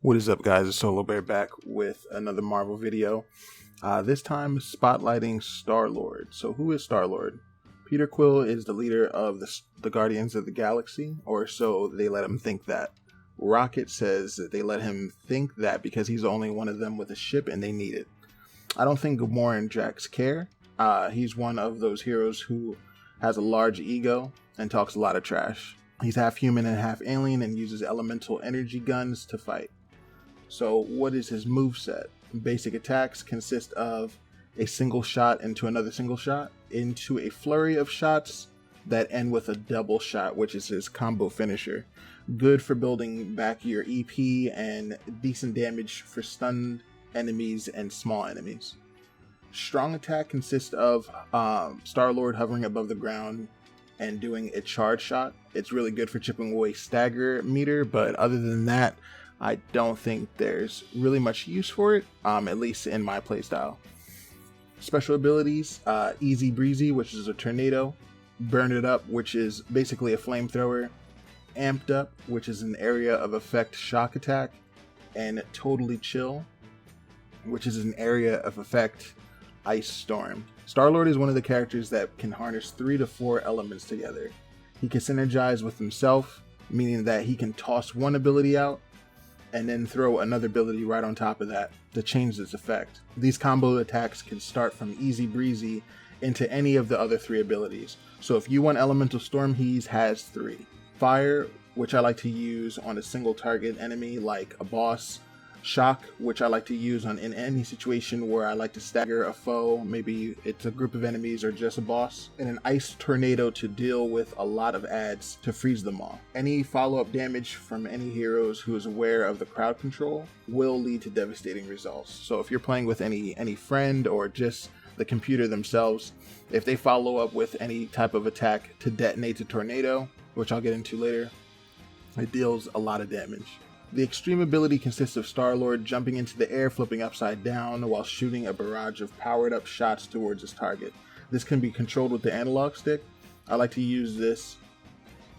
What is up, guys? It's Solobear back with another Marvel video. This time spotlighting Star-Lord. So who is Star-Lord? Peter Quill is the leader of the Guardians of the Galaxy, or so they let him think that. Rocket says that they let him think that because he's the only one of them with a ship and they need it. I don't think Gamora and Drax care. He's one of those heroes who has a large ego and talks a lot of trash. He's half human and half alien and uses elemental energy guns to fight. So what is his moveset? Basic attacks consist of a single shot into another single shot, into a flurry of shots that end with a double shot, which is his combo finisher. Good for building back your EP and decent damage for stunned enemies and small enemies. Strong attack consists of Star-Lord hovering above the ground and doing a charge shot. It's really good for chipping away stagger meter, but other than that, I don't think there's really much use for it, at least in my playstyle. Special abilities, Easy Breezy, which is a tornado, Burn It Up, which is basically a flamethrower, Amped Up, which is an area of effect shock attack, and Totally Chill, which is an area of effect ice storm. Star-Lord is one of the characters that can harness 3 to 4 elements together. He can synergize with himself, meaning that he can toss one ability out and then throw another ability right on top of that to change its effect. These combo attacks can start from Easy Breezy into any of the other 3 abilities. So if you want Elemental Storm, he has 3. Fire, which I like to use on a single target enemy like a boss. Shock, which I like to use in any situation where I like to stagger a foe, maybe it's a group of enemies or just a boss. And an Ice Tornado to deal with a lot of adds to freeze them all. Any follow-up damage from any heroes who is aware of the crowd control will lead to devastating results. So if you're playing with any friend or just the computer themselves, if they follow up with any type of attack to detonate the tornado, which I'll get into later, it deals a lot of damage. The extreme ability consists of Star-Lord jumping into the air, flipping upside down while shooting a barrage of powered up shots towards his target. This can be controlled with the analog stick. I like to use this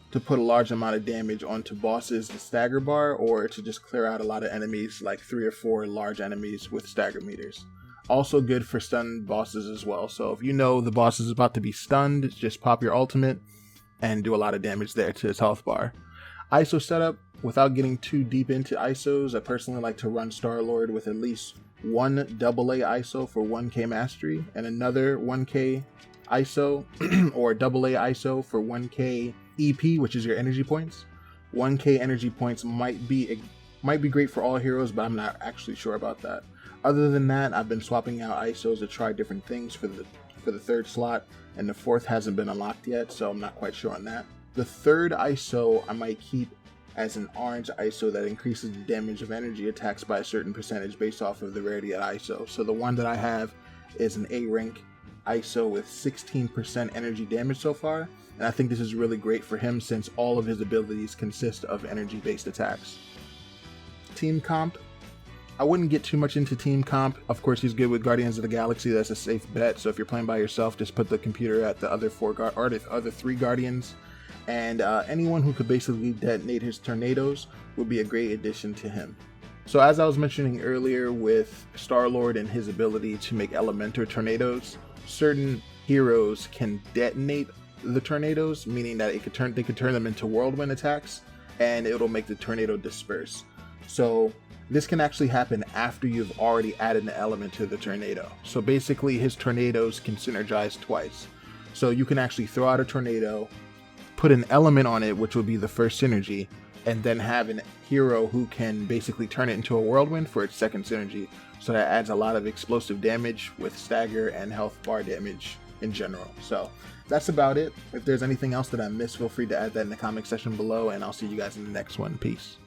to put a large amount of damage onto bosses in stagger bar, or to just clear out a lot of enemies, like 3 or 4 large enemies with stagger meters. Also good for stunned bosses as well. So if you know the boss is about to be stunned, just pop your ultimate and do a lot of damage there to his health bar. ISO setup. Without getting too deep into ISOs, I personally like to run Star-Lord with at least one AA ISO for 1k mastery and another 1k ISO or AA ISO for 1k EP, which is your energy points. 1k energy points might be great for all heroes, but I'm not actually sure about that. Other than that, I've been swapping out ISOs to try different things for the 3rd slot, and the 4th hasn't been unlocked yet, so I'm not quite sure on that. The 3rd ISO I might keep as an orange ISO that increases the damage of energy attacks by a certain percentage based off of the rarity at ISO. So the one that I have is an A rank ISO with 16% energy damage so far, and I think this is really great for him since all of his abilities consist of energy based attacks. Team comp. I wouldn't get too much into team comp. Of course, he's good with Guardians of the Galaxy. That's a safe bet. So if you're playing by yourself, just put the computer at the other 3 Guardians. And anyone who could basically detonate his tornadoes would be a great addition to him. So as I was mentioning earlier with Star-Lord and his ability to make elemental tornadoes, certain heroes can detonate the tornadoes, meaning that they could turn them into whirlwind attacks, and it'll make the tornado disperse. So this can actually happen after you've already added an element to the tornado. So basically his tornadoes can synergize twice. So you can actually throw out a tornado, put an element on it, which would be the first synergy, and then have a hero who can basically turn it into a whirlwind for its 2nd synergy. So that adds a lot of explosive damage with stagger and health bar damage in general. So that's about it. If there's anything else that I missed, feel free to add that in the comment section below, and I'll see you guys in the next one. Peace.